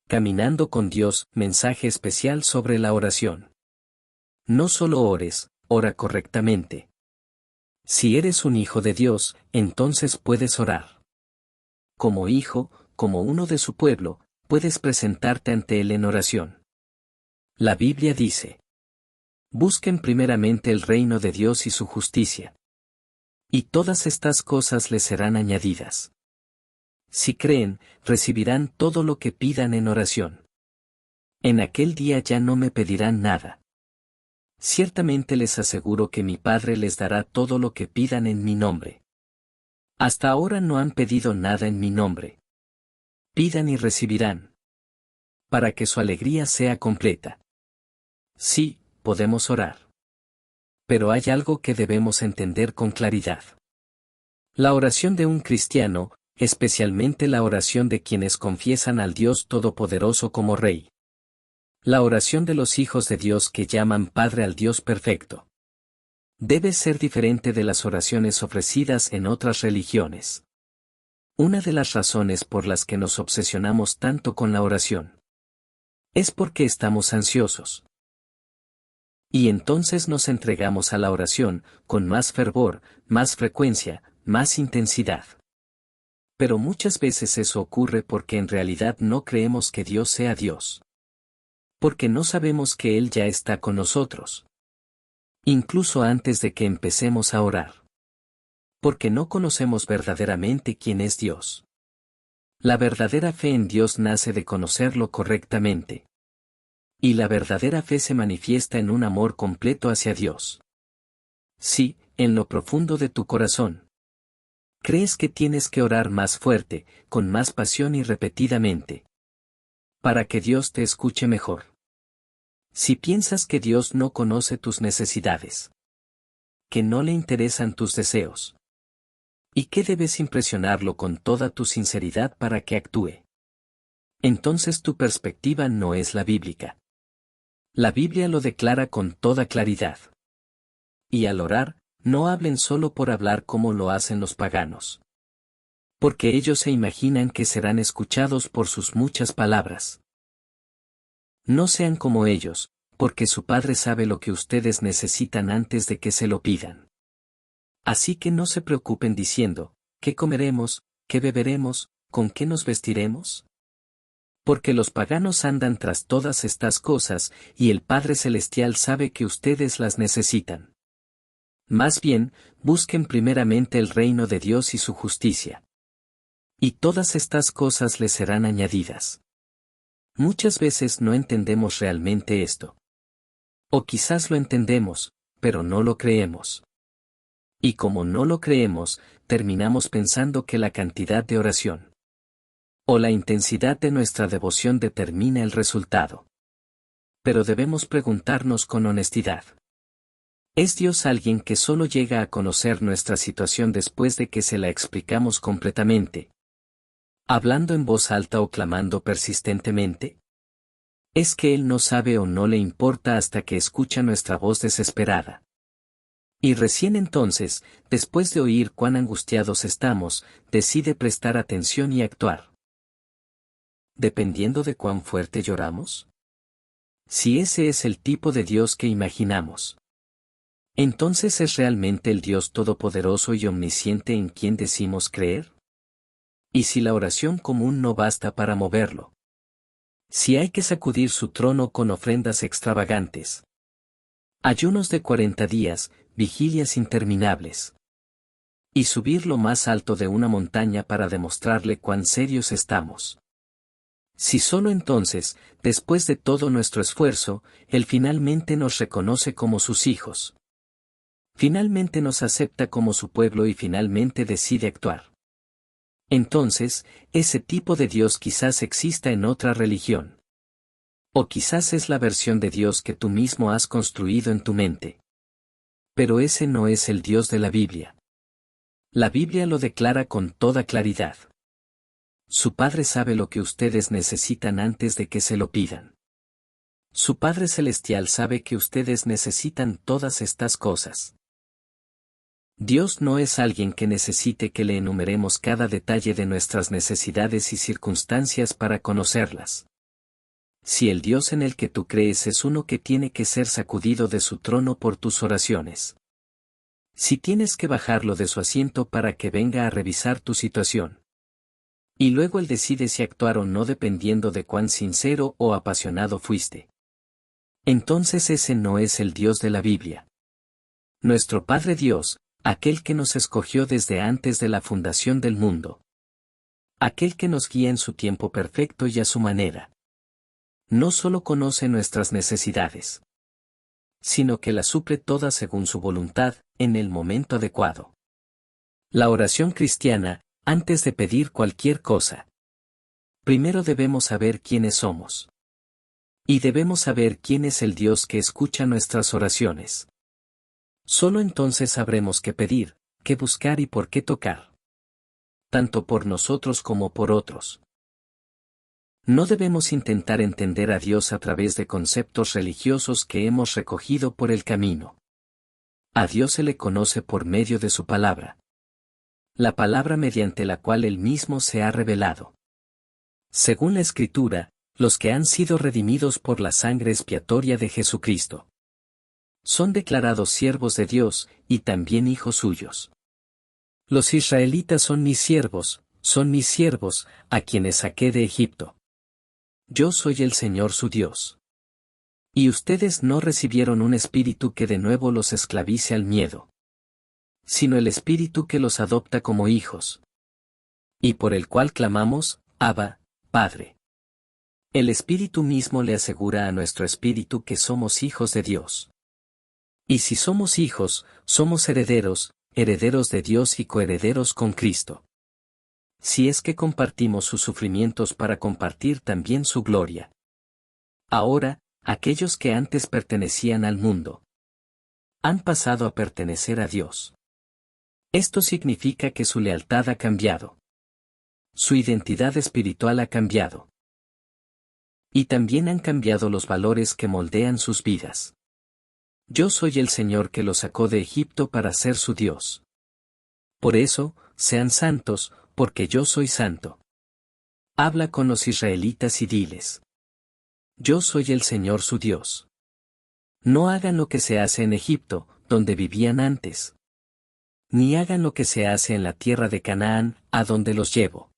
Caminando con Dios, mensaje especial sobre la oración. No solo ores, ora correctamente. Si eres un hijo de Dios, entonces puedes orar. Como hijo, como uno de su pueblo, puedes presentarte ante Él en oración. La Biblia dice: busquen primeramente el reino de Dios y su justicia, y todas estas cosas les serán añadidas. Si creen, recibirán todo lo que pidan en oración. En aquel día ya no me pedirán nada. Ciertamente les aseguro que mi Padre les dará todo lo que pidan en mi nombre. Hasta ahora no han pedido nada en mi nombre. Pidan y recibirán, para que su alegría sea completa. Sí, podemos orar. Pero hay algo que debemos entender con claridad. La oración de un cristiano, especialmente la oración de quienes confiesan al Dios Todopoderoso como Rey. La oración de los hijos de Dios que llaman Padre al Dios perfecto. Debe ser diferente de las oraciones ofrecidas en otras religiones. Una de las razones por las que nos obsesionamos tanto con la oración es porque estamos ansiosos. Y entonces nos entregamos a la oración, con más fervor, más frecuencia, más intensidad. Pero muchas veces eso ocurre porque en realidad no creemos que Dios sea Dios. Porque no sabemos que Él ya está con nosotros. Incluso antes de que empecemos a orar. Porque no conocemos verdaderamente quién es Dios. La verdadera fe en Dios nace de conocerlo correctamente. Y la verdadera fe se manifiesta en un amor completo hacia Dios. Sí, en lo profundo de tu corazón. Crees que tienes que orar más fuerte, con más pasión y repetidamente. Para que Dios te escuche mejor. Si piensas que Dios no conoce tus necesidades. Que no le interesan tus deseos. Y que debes impresionarlo con toda tu sinceridad para que actúe. Entonces tu perspectiva no es la bíblica. La Biblia lo declara con toda claridad. Y al orar, no hablen solo por hablar como lo hacen los paganos. Porque ellos se imaginan que serán escuchados por sus muchas palabras. No sean como ellos, porque su Padre sabe lo que ustedes necesitan antes de que se lo pidan. Así que no se preocupen diciendo, ¿qué comeremos, qué beberemos, con qué nos vestiremos? Porque los paganos andan tras todas estas cosas, y el Padre Celestial sabe que ustedes las necesitan. Más bien, busquen primeramente el reino de Dios y su justicia. Y todas estas cosas les serán añadidas. Muchas veces no entendemos realmente esto. O quizás lo entendemos, pero no lo creemos. Y como no lo creemos, terminamos pensando que la cantidad de oración o la intensidad de nuestra devoción determina el resultado. Pero debemos preguntarnos con honestidad. ¿Es Dios alguien que solo llega a conocer nuestra situación después de que se la explicamos completamente? ¿Hablando en voz alta o clamando persistentemente? ¿Es que Él no sabe o no le importa hasta que escucha nuestra voz desesperada? Y recién entonces, después de oír cuán angustiados estamos, decide prestar atención y actuar. ¿Dependiendo de cuán fuerte lloramos? Si ese es el tipo de Dios que imaginamos. ¿Entonces es realmente el Dios todopoderoso y omnisciente en quien decimos creer? ¿Y si la oración común no basta para moverlo? Si hay que sacudir su trono con ofrendas extravagantes. Ayunos de 40 días, vigilias interminables. Y subir lo más alto de una montaña para demostrarle cuán serios estamos. Si solo entonces, después de todo nuestro esfuerzo, Él finalmente nos reconoce como sus hijos. Finalmente nos acepta como su pueblo y finalmente decide actuar. Entonces, ese tipo de Dios quizás exista en otra religión. O quizás es la versión de Dios que tú mismo has construido en tu mente. Pero ese no es el Dios de la Biblia. La Biblia lo declara con toda claridad. Su Padre sabe lo que ustedes necesitan antes de que se lo pidan. Su Padre Celestial sabe que ustedes necesitan todas estas cosas. Dios no es alguien que necesite que le enumeremos cada detalle de nuestras necesidades y circunstancias para conocerlas. si el Dios en el que tú crees es uno que tiene que ser sacudido de su trono por tus oraciones? Si tienes que bajarlo de su asiento para que venga a revisar tu situación. Y luego él decide si actuar o no dependiendo de cuán sincero o apasionado fuiste. Entonces ese no es el Dios de la Biblia. Nuestro Padre Dios, aquel que nos escogió desde antes de la fundación del mundo. Aquel que nos guía en su tiempo perfecto y a su manera. No solo conoce nuestras necesidades, sino que las suple todas según su voluntad, en el momento adecuado. La oración cristiana, antes de pedir cualquier cosa. Primero debemos saber quiénes somos. Y debemos saber quién es el Dios que escucha nuestras oraciones. Solo entonces sabremos qué pedir, qué buscar y por qué tocar. Tanto por nosotros como por otros. No debemos intentar entender a Dios a través de conceptos religiosos que hemos recogido por el camino. A Dios se le conoce por medio de su palabra. La palabra mediante la cual Él mismo se ha revelado. Según la Escritura, los que han sido redimidos por la sangre expiatoria de Jesucristo. Son declarados siervos de Dios, y también hijos suyos. Los israelitas son mis siervos, a quienes saqué de Egipto. Yo soy el Señor su Dios. Y ustedes no recibieron un espíritu que de nuevo los esclavice al miedo, sino el espíritu que los adopta como hijos. Y por el cual clamamos, Abba, Padre. El espíritu mismo le asegura a nuestro espíritu que somos hijos de Dios. Y si somos hijos, somos herederos, herederos de Dios y coherederos con Cristo. Si es que compartimos sus sufrimientos para compartir también su gloria. Ahora, aquellos que antes pertenecían al mundo, han pasado a pertenecer a Dios. Esto significa que su lealtad ha cambiado. Su identidad espiritual ha cambiado. Y también han cambiado los valores que moldean sus vidas. Yo soy el Señor que los sacó de Egipto para ser su Dios. Por eso, sean santos, porque yo soy santo. Habla con los israelitas y diles. Yo soy el Señor su Dios. No hagan lo que se hace en Egipto, donde vivían antes. Ni hagan lo que se hace en la tierra de Canaán, a donde los llevo.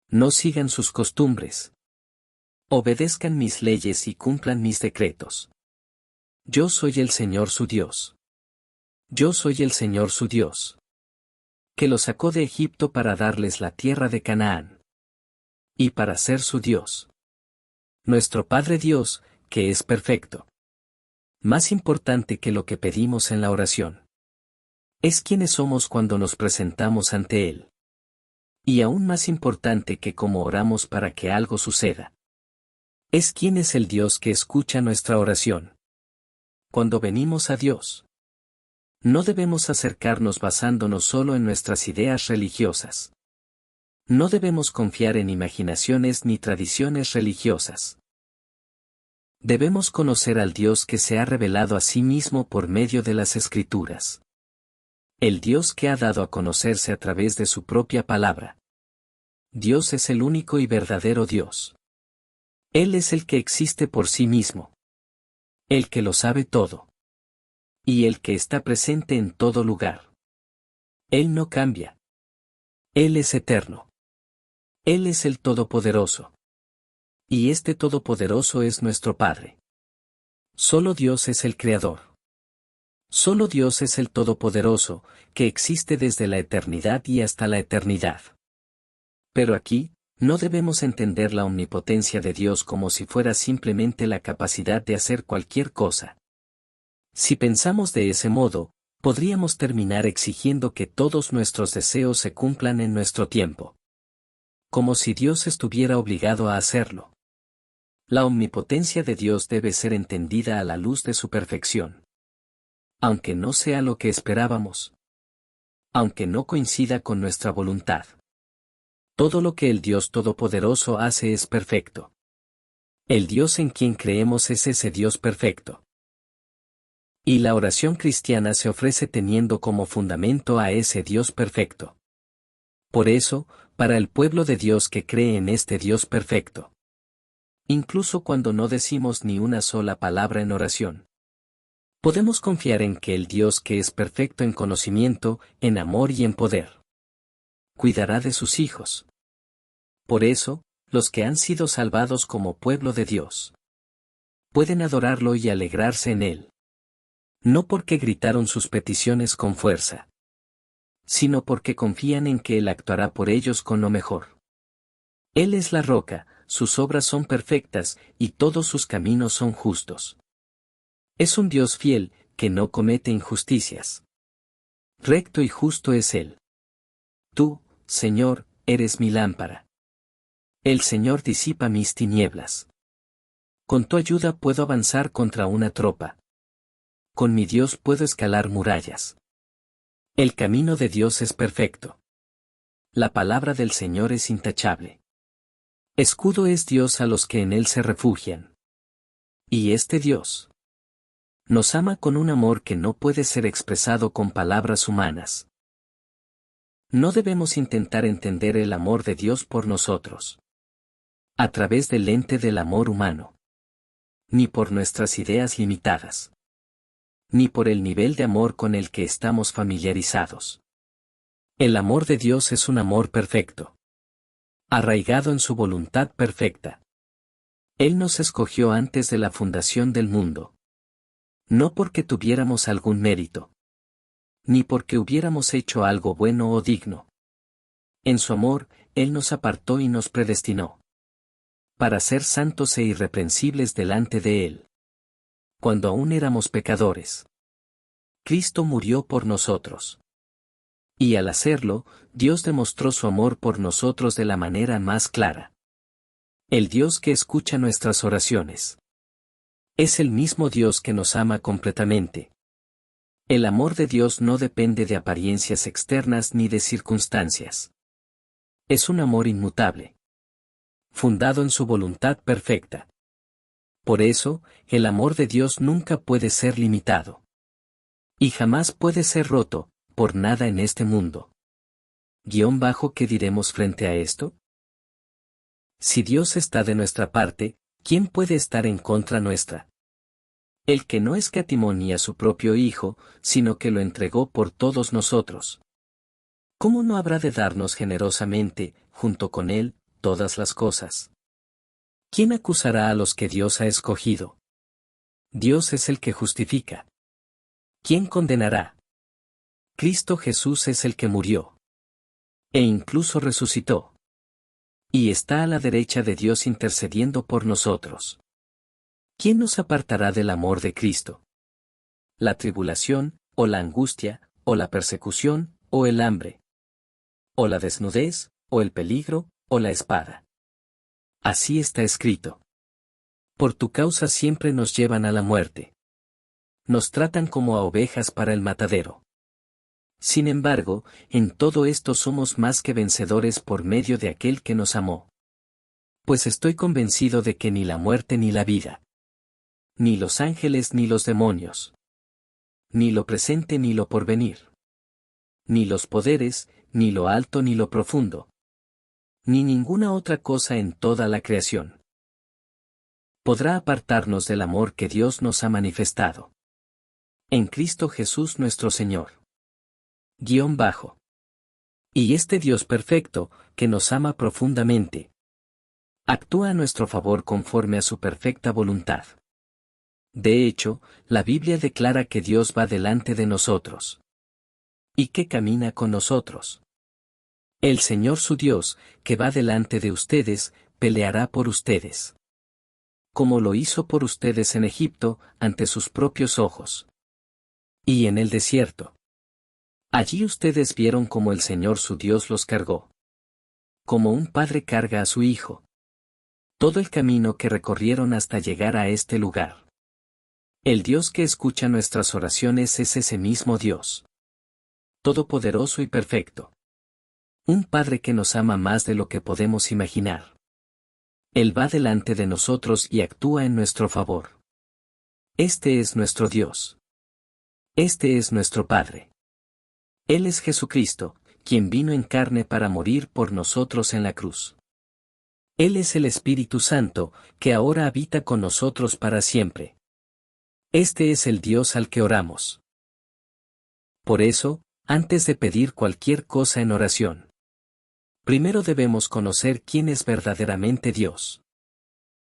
No sigan sus costumbres. Obedezcan mis leyes y cumplan mis decretos. Yo soy el Señor su Dios. Yo soy el Señor su Dios, que los sacó de Egipto para darles la tierra de Canaán. Y para ser su Dios. Nuestro Padre Dios, que es perfecto. Más importante que lo que pedimos en la oración. Es quienes somos cuando nos presentamos ante Él. Y aún más importante que cómo oramos para que algo suceda. Es quién es el Dios que escucha nuestra oración. Cuando venimos a Dios, no debemos acercarnos basándonos solo en nuestras ideas religiosas. No debemos confiar en imaginaciones ni tradiciones religiosas. Debemos conocer al Dios que se ha revelado a sí mismo por medio de las Escrituras. El Dios que ha dado a conocerse a través de su propia palabra. Dios es el único y verdadero Dios. Él es el que existe por sí mismo. El que lo sabe todo. Y el que está presente en todo lugar. Él no cambia. Él es eterno. Él es el Todopoderoso. Y este Todopoderoso es nuestro Padre. Solo Dios es el Creador. Solo Dios es el Todopoderoso, que existe desde la eternidad y hasta la eternidad. Pero aquí, no debemos entender la omnipotencia de Dios como si fuera simplemente la capacidad de hacer cualquier cosa. Si pensamos de ese modo, podríamos terminar exigiendo que todos nuestros deseos se cumplan en nuestro tiempo. Como si Dios estuviera obligado a hacerlo. La omnipotencia de Dios debe ser entendida a la luz de su perfección. Aunque no sea lo que esperábamos. Aunque no coincida con nuestra voluntad. Todo lo que el Dios Todopoderoso hace es perfecto. El Dios en quien creemos es ese Dios perfecto. Y la oración cristiana se ofrece teniendo como fundamento a ese Dios perfecto. Por eso, para el pueblo de Dios que cree en este Dios perfecto, Incluso cuando no decimos ni una sola palabra en oración. Podemos confiar en que el Dios que es perfecto en conocimiento, en amor y en poder, cuidará de sus hijos. Por eso, los que han sido salvados como pueblo de Dios pueden adorarlo y alegrarse en él. No porque gritaron sus peticiones con fuerza, sino porque confían en que Él actuará por ellos con lo mejor. Él es la roca, sus obras son perfectas, y todos sus caminos son justos. Es un Dios fiel, que no comete injusticias. Recto y justo es Él. Tú, Señor, eres mi lámpara. El Señor disipa mis tinieblas. Con tu ayuda puedo avanzar contra una tropa. Con mi Dios puedo escalar murallas. El camino de Dios es perfecto. La palabra del Señor es intachable. Escudo es Dios a los que en Él se refugian. Y este Dios nos ama con un amor que no puede ser expresado con palabras humanas. No debemos intentar entender el amor de Dios por nosotros, a través del lente del amor humano, ni por nuestras ideas limitadas, ni por el nivel de amor con el que estamos familiarizados. El amor de Dios es un amor perfecto, arraigado en su voluntad perfecta. Él nos escogió antes de la fundación del mundo. No porque tuviéramos algún mérito, ni porque hubiéramos hecho algo bueno o digno. En su amor, Él nos apartó y nos predestinó para ser santos e irreprensibles delante de Él. Cuando aún éramos pecadores, Cristo murió por nosotros. Y al hacerlo, Dios demostró su amor por nosotros de la manera más clara. El Dios que escucha nuestras oraciones es el mismo Dios que nos ama completamente. El amor de Dios no depende de apariencias externas ni de circunstancias. Es un amor inmutable, fundado en su voluntad perfecta. Por eso, el amor de Dios nunca puede ser limitado. Y jamás puede ser roto, por nada en este mundo. ¿Qué diremos frente a esto? Si Dios está de nuestra parte, ¿quién puede estar en contra nuestra? El que no escatimó ni a su propio Hijo, sino que lo entregó por todos nosotros. ¿Cómo no habrá de darnos generosamente, junto con Él, todas las cosas? ¿Quién acusará a los que Dios ha escogido? Dios es el que justifica. ¿Quién condenará? Cristo Jesús es el que murió. E incluso resucitó. Y está a la derecha de Dios intercediendo por nosotros. ¿Quién nos apartará del amor de Cristo? ¿La tribulación, o la angustia, o la persecución, o el hambre? ¿O la desnudez, o el peligro, o la espada? Así está escrito. Por tu causa siempre nos llevan a la muerte. Nos tratan como a ovejas para el matadero. Sin embargo, en todo esto somos más que vencedores por medio de aquel que nos amó. Pues estoy convencido de que ni la muerte ni la vida, ni los ángeles ni los demonios, ni lo presente ni lo porvenir, ni los poderes, ni lo alto ni lo profundo, ni ninguna otra cosa en toda la creación podrá apartarnos del amor que Dios nos ha manifestado en Cristo Jesús nuestro Señor. Y este Dios perfecto, que nos ama profundamente, actúa a nuestro favor conforme a su perfecta voluntad. De hecho, la Biblia declara que Dios va delante de nosotros y que camina con nosotros. El Señor su Dios, que va delante de ustedes, peleará por ustedes, como lo hizo por ustedes en Egipto, ante sus propios ojos. Y en el desierto. Allí ustedes vieron cómo el Señor su Dios los cargó. Como un padre carga a su hijo. Todo el camino que recorrieron hasta llegar a este lugar. El Dios que escucha nuestras oraciones es ese mismo Dios. Todopoderoso y perfecto. Un Padre que nos ama más de lo que podemos imaginar. Él va delante de nosotros y actúa en nuestro favor. Este es nuestro Dios. Este es nuestro Padre. Él es Jesucristo, quien vino en carne para morir por nosotros en la cruz. Él es el Espíritu Santo, que ahora habita con nosotros para siempre. Este es el Dios al que oramos. Por eso, antes de pedir cualquier cosa en oración, primero debemos conocer quién es verdaderamente Dios.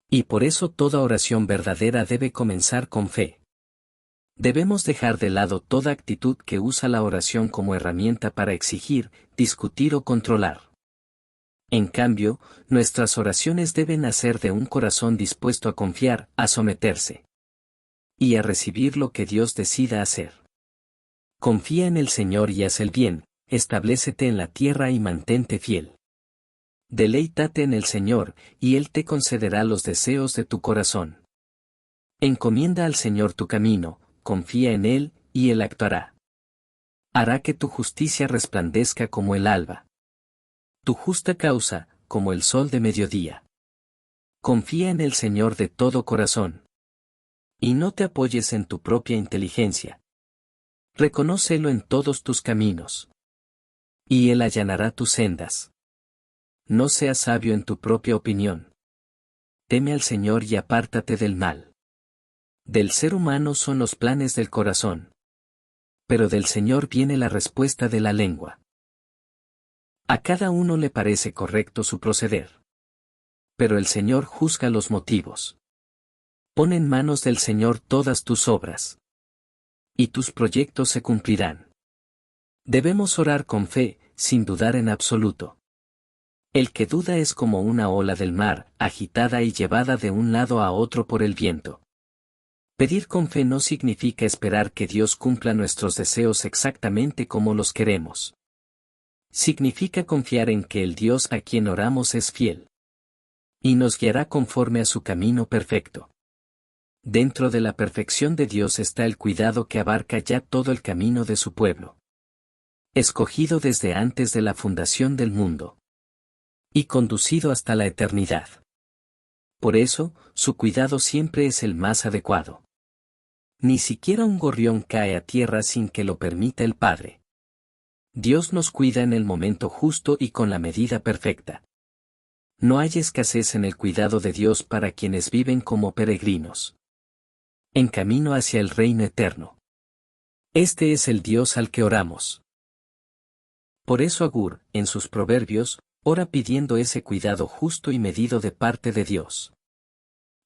Y por eso toda oración verdadera debe comenzar con fe. Debemos dejar de lado toda actitud que usa la oración como herramienta para exigir, discutir o controlar. En cambio, nuestras oraciones deben nacer de un corazón dispuesto a confiar, a someterse y a recibir lo que Dios decida hacer. Confía en el Señor y haz el bien, establécete en la tierra y mantente fiel. Deleítate en el Señor, y Él te concederá los deseos de tu corazón. Encomienda al Señor tu camino, confía en Él, y Él actuará. Hará que tu justicia resplandezca como el alba. Tu justa causa, como el sol de mediodía. Confía en el Señor de todo corazón. Y no te apoyes en tu propia inteligencia. Reconócelo en todos tus caminos. Y Él allanará tus sendas. No seas sabio en tu propia opinión. Teme al Señor y apártate del mal. Del ser humano son los planes del corazón. Pero del Señor viene la respuesta de la lengua. A cada uno le parece correcto su proceder. Pero el Señor juzga los motivos. Pon en manos del Señor todas tus obras. Y tus proyectos se cumplirán. Debemos orar con fe, sin dudar en absoluto. El que duda es como una ola del mar, agitada y llevada de un lado a otro por el viento. Pedir con fe no significa esperar que Dios cumpla nuestros deseos exactamente como los queremos. Significa confiar en que el Dios a quien oramos es fiel. Y nos guiará conforme a su camino perfecto. Dentro de la perfección de Dios está el cuidado que abarca ya todo el camino de su pueblo. Escogido desde antes de la fundación del mundo. Y conducido hasta la eternidad. Por eso, su cuidado siempre es el más adecuado. Ni siquiera un gorrión cae a tierra sin que lo permita el Padre. Dios nos cuida en el momento justo y con la medida perfecta. No hay escasez en el cuidado de Dios para quienes viven como peregrinos. En camino hacia el reino eterno. Este es el Dios al que oramos. Por eso Agur, en sus proverbios, ora pidiendo ese cuidado justo y medido de parte de Dios.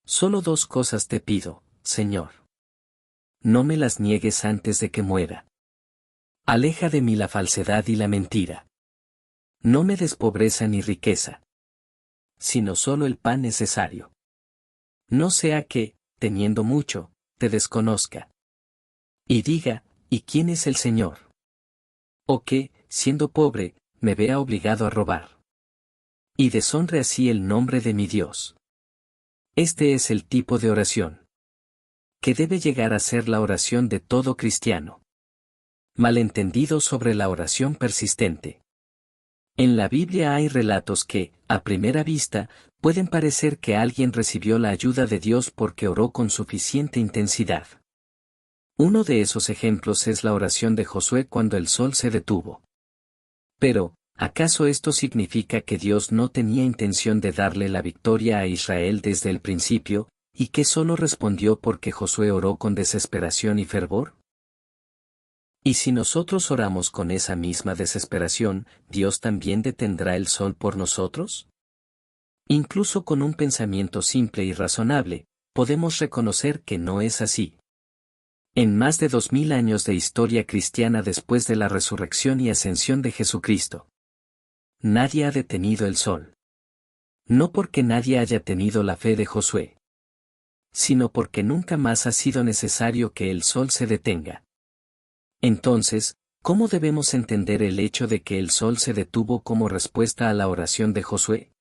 Solo dos cosas te pido, Señor. No me las niegues antes de que muera. Aleja de mí la falsedad y la mentira. No me des pobreza ni riqueza, sino solo el pan necesario. No sea que, teniendo mucho, te desconozca. Y diga, ¿y quién es el Señor? O que, siendo pobre, me vea obligado a robar. Y deshonre así el nombre de mi Dios. Este es el tipo de oración que debe llegar a ser la oración de todo cristiano. Malentendido sobre la oración persistente. En la Biblia hay relatos que, a primera vista, pueden parecer que alguien recibió la ayuda de Dios porque oró con suficiente intensidad. Uno de esos ejemplos es la oración de Josué cuando el sol se detuvo. Pero, ¿acaso esto significa que Dios no tenía intención de darle la victoria a Israel desde el principio, y que solo respondió porque Josué oró con desesperación y fervor? ¿Y si nosotros oramos con esa misma desesperación, Dios también detendrá el sol por nosotros? Incluso con un pensamiento simple y razonable, podemos reconocer que no es así. En más de 2000 años de historia cristiana después de la resurrección y ascensión de Jesucristo, nadie ha detenido el sol. No porque nadie haya tenido la fe de Josué, sino porque nunca más ha sido necesario que el sol se detenga. Entonces, ¿cómo debemos entender el hecho de que el sol se detuvo como respuesta a la oración de Josué?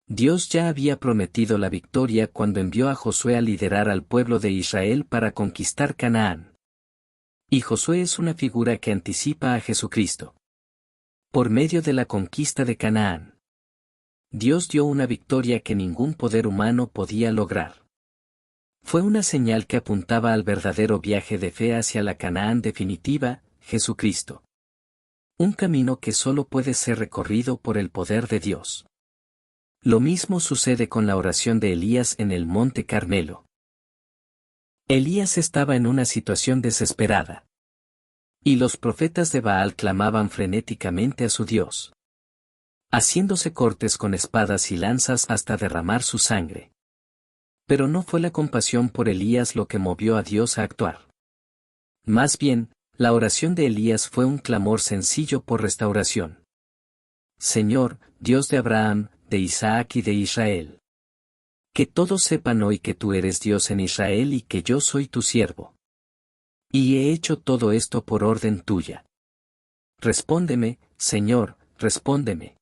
Dios ya había prometido la victoria cuando envió a Josué a liderar al pueblo de Israel para conquistar Canaán. Y Josué es una figura que anticipa a Jesucristo. Por medio de la conquista de Canaán, Dios dio una victoria que ningún poder humano podía lograr. Fue una señal que apuntaba al verdadero viaje de fe hacia la Canaán definitiva, Jesucristo. Un camino que solo puede ser recorrido por el poder de Dios. Lo mismo sucede con la oración de Elías en el Monte Carmelo. Elías estaba en una situación desesperada. Y los profetas de Baal clamaban frenéticamente a su Dios, haciéndose cortes con espadas y lanzas hasta derramar su sangre. Pero no fue la compasión por Elías lo que movió a Dios a actuar. Más bien, la oración de Elías fue un clamor sencillo por restauración. Señor, Dios de Abraham, de Isaac y de Israel. Que todos sepan hoy que tú eres Dios en Israel y que yo soy tu siervo. Y he hecho todo esto por orden tuya. Respóndeme, Señor, respóndeme.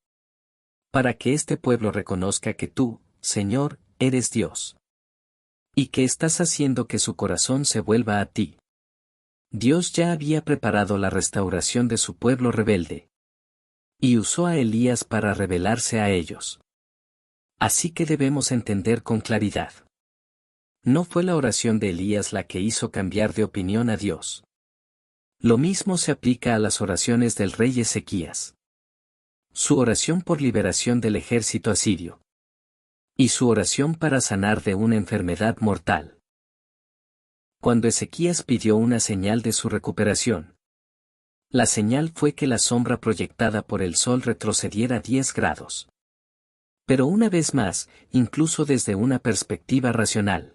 Para que este pueblo reconozca que tú, Señor, eres Dios. Y que estás haciendo que su corazón se vuelva a ti. Dios ya había preparado la restauración de su pueblo rebelde. Y usó a Elías para revelarse a ellos. Así que debemos entender con claridad. No fue la oración de Elías la que hizo cambiar de opinión a Dios. Lo mismo se aplica a las oraciones del rey Ezequías. Su oración por liberación del ejército asirio. Y su oración para sanar de una enfermedad mortal. Cuando Ezequías pidió una señal de su recuperación, la señal fue que la sombra proyectada por el sol retrocediera 10 grados. Pero una vez más, incluso desde una perspectiva racional,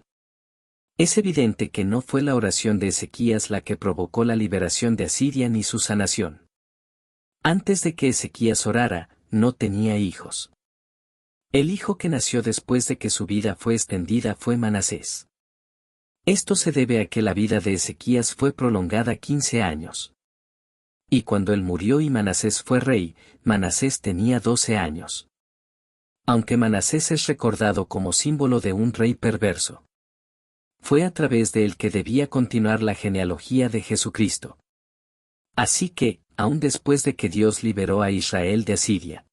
es evidente que no fue la oración de Ezequías la que provocó la liberación de Asiria ni su sanación. Antes de que Ezequías orara, no tenía hijos. El hijo que nació después de que su vida fue extendida fue Manasés. Esto se debe a que la vida de Ezequías fue prolongada 15 años. Y cuando él murió y Manasés fue rey, Manasés tenía 12 años. Aunque Manasés es recordado como símbolo de un rey perverso, fue a través de él que debía continuar la genealogía de Jesucristo. Así que, aun después de que Dios liberó a Israel de Asiria,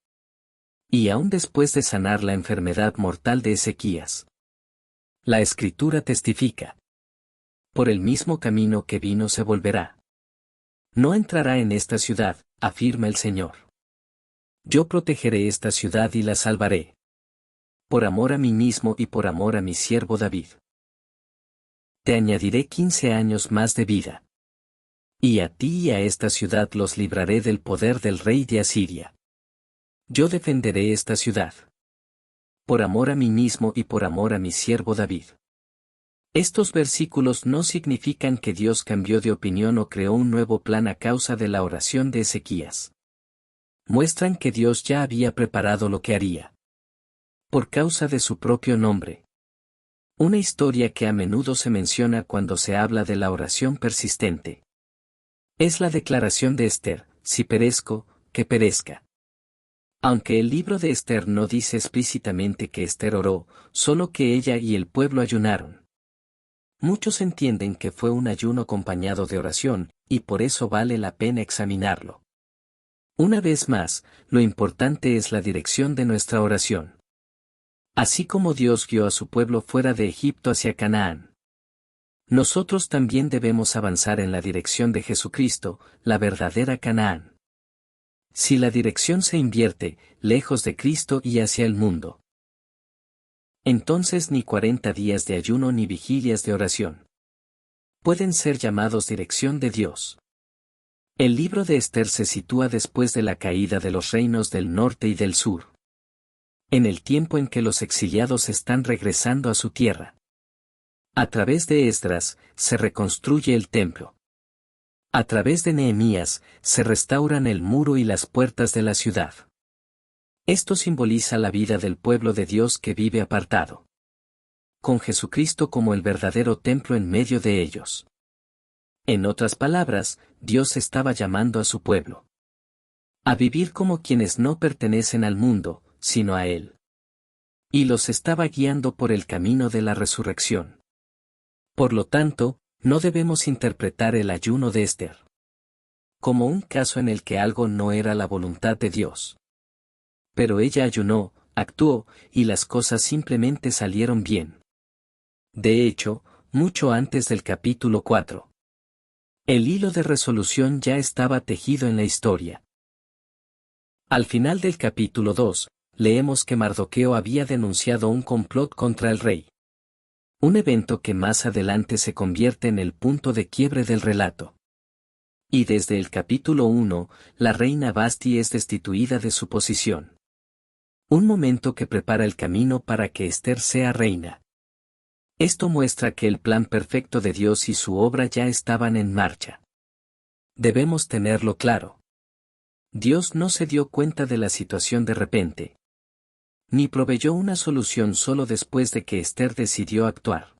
y aun después de sanar la enfermedad mortal de Ezequías, la Escritura testifica: por el mismo camino que vino se volverá. No entrará en esta ciudad, afirma el Señor. Yo protegeré esta ciudad y la salvaré. Por amor a mí mismo y por amor a mi siervo David. Te añadiré 15 años más de vida. Y a ti y a esta ciudad los libraré del poder del rey de Asiria. Yo defenderé esta ciudad. Por amor a mí mismo y por amor a mi siervo David. Estos versículos no significan que Dios cambió de opinión o creó un nuevo plan a causa de la oración de Ezequías. Muestran que Dios ya había preparado lo que haría. Por causa de su propio nombre. Una historia que a menudo se menciona cuando se habla de la oración persistente. Es la declaración de Esther: si perezco, que perezca. Aunque el libro de Esther no dice explícitamente que Esther oró, solo que ella y el pueblo ayunaron. Muchos entienden que fue un ayuno acompañado de oración, y por eso vale la pena examinarlo. Una vez más, lo importante es la dirección de nuestra oración. Así como Dios guió a su pueblo fuera de Egipto hacia Canaán, nosotros también debemos avanzar en la dirección de Jesucristo, la verdadera Canaán. Si la dirección se invierte, lejos de Cristo y hacia el mundo, entonces ni 40 días de ayuno ni vigilias de oración pueden ser llamados dirección de Dios. El libro de Esther se sitúa después de la caída de los reinos del norte y del sur, en el tiempo en que los exiliados están regresando a su tierra. A través de Esdras, se reconstruye el templo. A través de Nehemías, se restauran el muro y las puertas de la ciudad. Esto simboliza la vida del pueblo de Dios que vive apartado, con Jesucristo como el verdadero templo en medio de ellos. En otras palabras, Dios estaba llamando a su pueblo a vivir como quienes no pertenecen al mundo, sino a Él. Y los estaba guiando por el camino de la resurrección. Por lo tanto, no debemos interpretar el ayuno de Esther como un caso en el que algo no era la voluntad de Dios. Pero ella ayunó, actuó, y las cosas simplemente salieron bien. De hecho, mucho antes del capítulo 4. El hilo de resolución ya estaba tejido en la historia. Al final del capítulo 2, leemos que Mardoqueo había denunciado un complot contra el rey. Un evento que más adelante se convierte en el punto de quiebre del relato. Y desde el capítulo 1, la reina Vasti es destituida de su posición. Un momento que prepara el camino para que Esther sea reina. Esto muestra que el plan perfecto de Dios y su obra ya estaban en marcha. Debemos tenerlo claro. Dios no se dio cuenta de la situación de repente. Ni proveyó una solución solo después de que Esther decidió actuar.